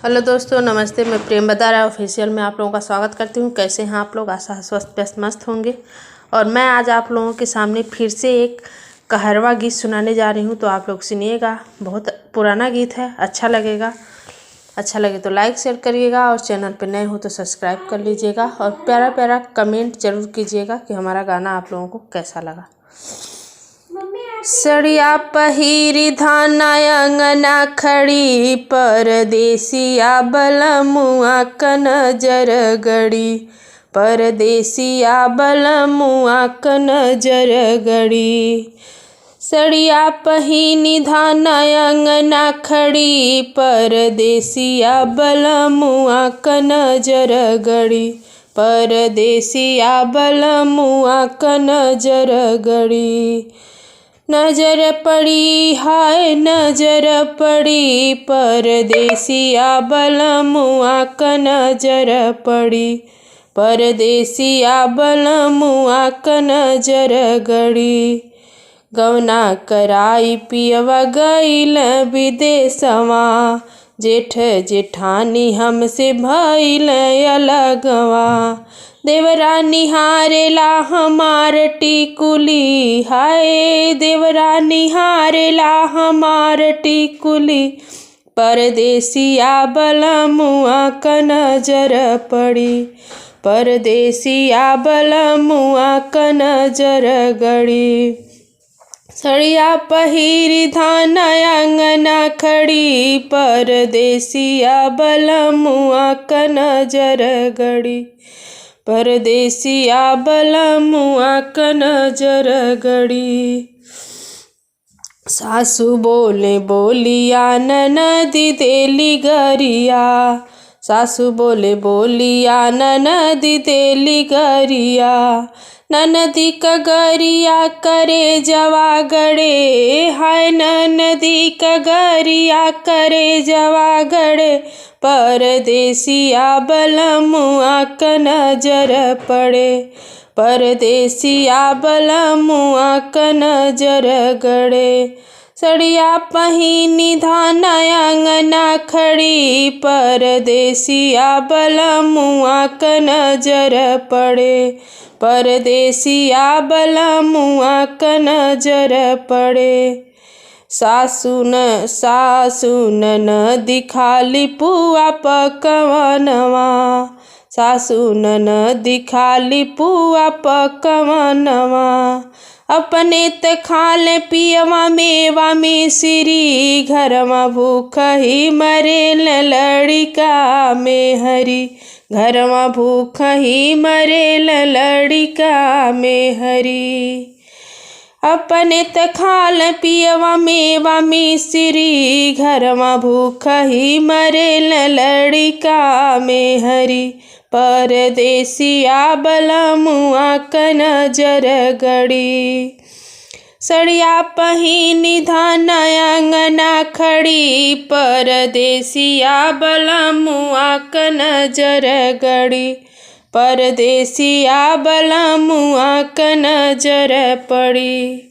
Hello दोस्तों, नमस्ते। मैं प्रेम बदारा ऑफिशियल में आप लोगों का स्वागत करती हूँ। कैसे हैं आप लोग? आशा है स्वस्थ व्यस्त मस्त होंगे। और मैं आज आप लोगों के सामने फिर से एक कहरवा गीत सुनाने जा रही हूँ, तो आप लोग सुनिएगा। बहुत पुराना गीत है, अच्छा लगेगा। अच्छा लगे तो लाइक शेयर करिएगा और चैनल पर नए हो तो सब्सक्राइब कर लीजिएगा और प्यारा प्यारा कमेंट जरूर कीजिएगा कि हमारा गाना आप लोगों को कैसा लगा। सड़िया पहिरी धाना अंगना खड़ी, परदेसिया बलमुआ क नजर गड़ी, परदेसिया बलमुआ क नजर गड़ी। सड़िया पहिनी धाना अंगना खड़ी, परदेसिया बलमुआ क नजर गड़ी, परदेसिया बलमुआ क नजर गड़ी। नजर पड़ी हाय नजर पड़ी, परदेसिया बलमुआ क नजर पड़ी, परदेसिया बलमुआ क नजर गड़ी। गौना कराई पियवा गईल विदेशवा, जेठ जेठानी हमसे भइल अलगवा। देवरा निहारेला हमार टिकुली, हाय देवरा निहारेला हमार टिकुली, परदेसिया बलमुआ क नजर पड़ी, परदेसिया बलमुआ क नजर गड़ी। सड़िया पहिरी धाना अंगना खड़ी, परदेसिया बलमुआ क नजर गड़ी, परदेसिया बलमुआ क नजर गड़ी। सासू बोले बोलिया ननदी देली गरिया, सासू बोले बोलिया ननदी देली गरिया। ननदी क गरिया करे जवा गड़े, हाय ननदी क गरिया करे जवा गड़े, परदेसिया बलमुआ क नजर पड़े, परदेसिया बलमुआ क नजर गड़े। सड़िया पहिनी धाना अंगना खड़ी, परदेसिया बलमुआ क नजर पड़े, परदेसिया बलमुआ क नजर पड़े। सासू ननदी खाली पुआ पकवनवा, सासू ननदी खाली पुआ पकवनवा। अपने त खाले पियवा मेवा मिश्री, घरमा भूख ही मरे लड़िका में हरी, घरमा भूख ही मरे लड़िका में हरी। अपने त खाल पियवा मेवा मिश्री, घरमा भूख ही मरे लड़िका में हरी, परदेसिया बलमुआ क नजर गड़ी। सड़िया पहिनी धाना अंगना खड़ी, परदेसिया बलमुआ क नजर गड़ी, परदेसिया बलमुआ क नजर पड़ी।